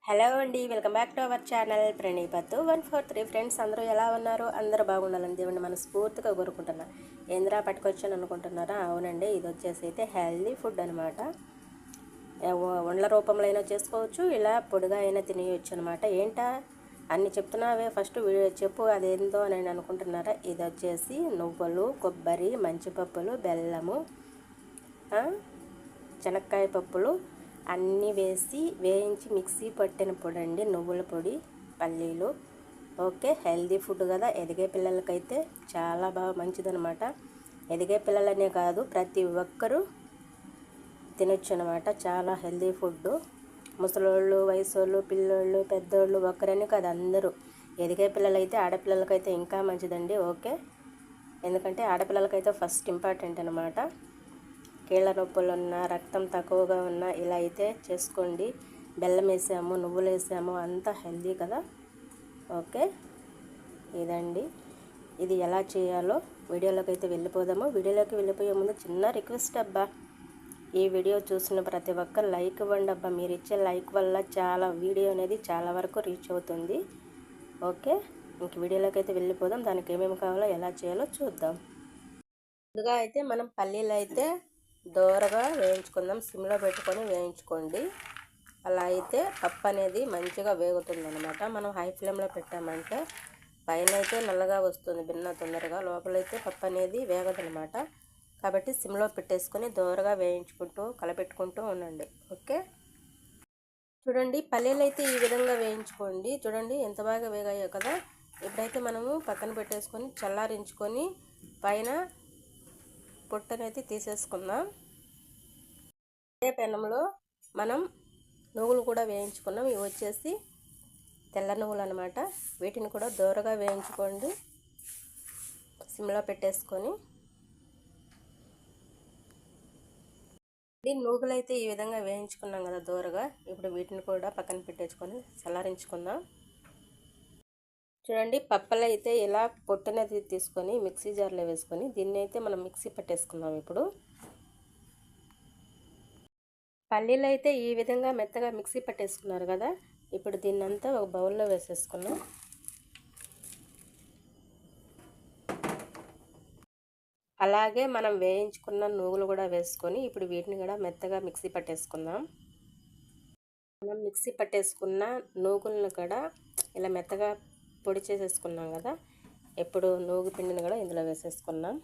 Hello అండి, welcome back to our channel ప్రణీపత్తు 143. Friends అందరూ ఎలా ఉన్నారు? అందరూ బాగుండాలని దేవుని మనస్ఫూర్తిగా కోరుకుంటున్నా. ఏంద్రా పట్టుకొచ్చాను అనుకుంటున్నారా? అవునండి, ఇది వచ్చేసి అయితే హెల్దీ ఫుడ్ అనమాట. వండ్ల రూపంలో అయినా చేసుకోవచ్చు, ఇలా పొడిగా అయినా తినేయచ్చు అనమాట. ఏంటా అన్ని చెప్తున్నావే, ఫస్ట్ చెప్పు అదేందో అని అనుకుంటున్నారా? ఇది వచ్చేసి నువ్వులు, కొబ్బరి, మంచిపప్పులు, బెల్లము, శనక్కాయ పప్పులు అన్నీ వేసి వేయించి మిక్సీ పట్టిన పొడి అండి. నువ్వుల పొడి, పల్లీలు. ఓకే, హెల్దీ ఫుడ్ కదా, ఎదిగే పిల్లలకైతే చాలా బాగా మంచిదనమాట. ఎదిగే పిల్లలనే కాదు, ప్రతి ఒక్కరూ తినొచ్చు అనమాట. చాలా హెల్దీ ఫుడ్. ముసలోళ్ళు, వయసోళ్ళు, పిల్లోళ్ళు, పెద్దోళ్ళు ఒక్కరని కాదు, అందరూ. ఎదిగే పిల్లలైతే ఆడపిల్లలకైతే ఇంకా మంచిదండి. ఓకే, ఎందుకంటే ఆడపిల్లలకైతే ఫస్ట్ ఇంపార్టెంట్ అనమాట. కీళ్ళ నొప్పులు ఉన్నా, రక్తం తక్కువగా ఉన్నా ఇలా అయితే చేసుకోండి. బెల్లం వేసాము, నువ్వులు వేసాము, అంతా హెల్దీ కదా. ఓకే, ఇదండి. ఇది ఎలా చేయాలో వీడియోలోకి అయితే వెళ్ళిపోదాము. వీడియోలోకి వెళ్ళిపోయే ముందు చిన్న రిక్వెస్ట్ అబ్బా, ఈ వీడియో చూసిన ప్రతి ఒక్కరు లైక్ ఇవ్వండి అబ్బా. మీరు ఇచ్చే లైక్ వల్ల చాలా వీడియో అనేది చాలా వరకు రీచ్ అవుతుంది. ఓకే, ఇంక వీడియోలోకి అయితే వెళ్ళిపోదాం. దానికి ఏమేమి కావాలో ఎలా చేయాలో చూద్దాం. ముందుగా అయితే మనం పల్లీలు అయితే దోరగా వేయించుకుందాం. సిమ్లో పెట్టుకొని వేయించుకోండి. అలా అయితే పప్పు అనేది మంచిగా వేగుతుంది అనమాట. మనం హై ఫ్లేమ్లో పెట్టామంటే పైన అయితే నల్లగా వస్తుంది భిన్న తొందరగా, లోపలైతే పప్పు అనేది వేగదనమాట. కాబట్టి సిమ్లో పెట్టేసుకొని దోరగా వేయించుకుంటూ కలపెట్టుకుంటూ ఉండండి. ఓకే, చూడండి పల్లీలు అయితే ఈ విధంగా వేయించుకోండి. చూడండి ఎంత బాగా వేగాయో కదా. ఇప్పుడైతే మనము పక్కన పెట్టేసుకొని చల్లారించుకొని పైన పొట్టనైతే తీసేసుకుందాం. అదే పెనంలో మనం నువ్వులు కూడా వేయించుకున్నాం. ఇవి వచ్చేసి తెల్ల నువ్వులు అనమాట. వీటిని కూడా దోరగా వేయించుకోండి. సిమ్లో పెట్టేసుకొని నువ్వులు అయితే ఈ విధంగా వేయించుకున్నాం కదా దోరగా. ఇప్పుడు వీటిని కూడా పక్కన పెట్టేసుకొని చల్లారించుకుందాం. చూడండి పప్పులు అయితే ఇలా పొట్టునది తీసుకొని మిక్సీ జార్లో వేసుకొని దీన్ని అయితే మనం మిక్సీ పట్టేసుకుందాం. ఇప్పుడు పల్లీలు అయితే ఈ విధంగా మెత్తగా మిక్సీ పట్టేసుకున్నారు కదా. ఇప్పుడు దీన్నంతా ఒక బౌల్లో వేసేసుకున్నాం. అలాగే మనం వేయించుకున్న నువ్వులు కూడా వేసుకొని ఇప్పుడు వీటిని కూడా మెత్తగా మిక్సీ పట్టేసుకుందాం. మనం మిక్సీ పట్టేసుకున్న నూగులను కూడా ఇలా మెత్తగా పొడి చేసేసుకున్నాం కదా. ఇప్పుడు నూగు పిండిని కూడా ఇందులో వేసేసుకున్నాం.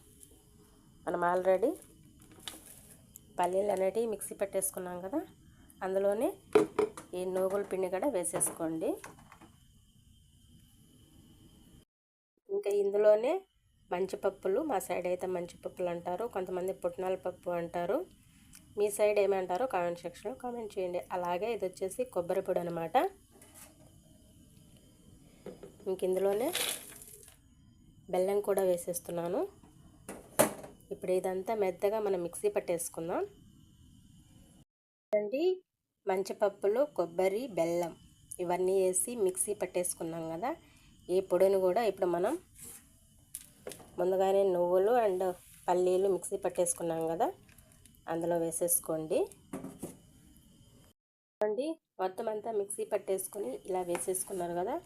మనం ఆల్రెడీ పల్లీలు అనేటివి మిక్సీ పట్టేసుకున్నాం కదా, అందులోనే ఈ నూగుల పిండి కూడా వేసేసుకోండి. ఇంకా ఇందులోనే మంచిపప్పులు, మా సైడ్ అయితే మంచిపప్పులు అంటారు, కొంతమంది పుట్నాల పప్పు అంటారు. మీ సైడ్ ఏమంటారో కామెంట్ సెక్షన్లో కామెంట్ చేయండి. అలాగే ఇది వచ్చేసి కొబ్బరి పొడి అనమాట. ఇంక ఇందులోనే బెల్లం కూడా వేసేస్తున్నాను. ఇప్పుడు ఇదంతా మెత్తగా మనం మిక్సీ పట్టేసుకుందాం. చూడండి మంచిపప్పులు, కొబ్బరి, బెల్లం ఇవన్నీ వేసి మిక్సీ పట్టేసుకున్నాం కదా. ఈ పొడిని కూడా ఇప్పుడు మనం ముందుగానే నువ్వులు అండ్ పల్లీలు మిక్సీ పట్టేసుకున్నాం కదా, అందులో వేసేసుకోండి. చూడండి మొత్తం అంతా మిక్సీ పట్టేసుకొని ఇలా వేసేసుకున్నారు కదా.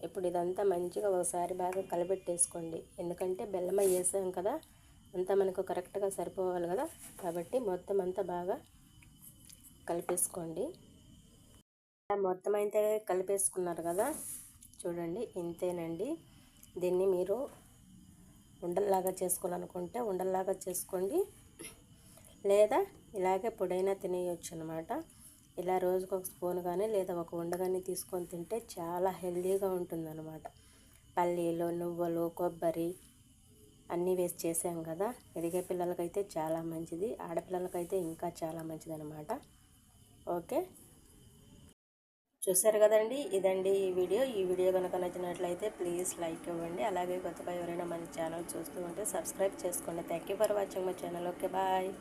ఇప్పుడు ఇదంతా మంచిగా ఒకసారి బాగా కలబెట్టేసుకోండి. ఎందుకంటే బెల్లం వేసాం కదా, అంతా మనకు కరెక్ట్గా సరిపోవాలి కదా. కాబట్టి మొత్తం అంతా బాగా కలిపేసుకోండి. మొత్తం అయితే కలిపేసుకున్నారు కదా. చూడండి ఇంతేనండి. దీన్ని మీరు ఉండల్లాగా చేసుకోవాలనుకుంటే ఉండల్లాగా చేసుకోండి, లేదా ఇలాగే పొడైనా తినేయచ్చు అనమాట. ఇలా రోజుకు ఒక స్పూన్ కానీ లేదా ఒక ఉండ కానీ తీసుకొని తింటే చాలా హెల్తీగా ఉంటుందన్నమాట. పల్లీలు, నువ్వులు, కొబ్బరి అన్నీ వేసి చేసాం కదా. ఎదిగే పిల్లలకైతే చాలా మంచిది, ఆడపిల్లలకైతే ఇంకా చాలా మంచిది అనమాట. ఓకే, చూసారు కదండి, ఇదండి ఈ వీడియో కనుక నచ్చినట్లయితే ప్లీజ్ లైక్ ఇవ్వండి. అలాగే కొత్తగా ఎవరైనా మన ఛానల్ చూస్తూ ఉంటే సబ్స్క్రైబ్ చేసుకోండి. Thank you for watching my channel. Okay, bye.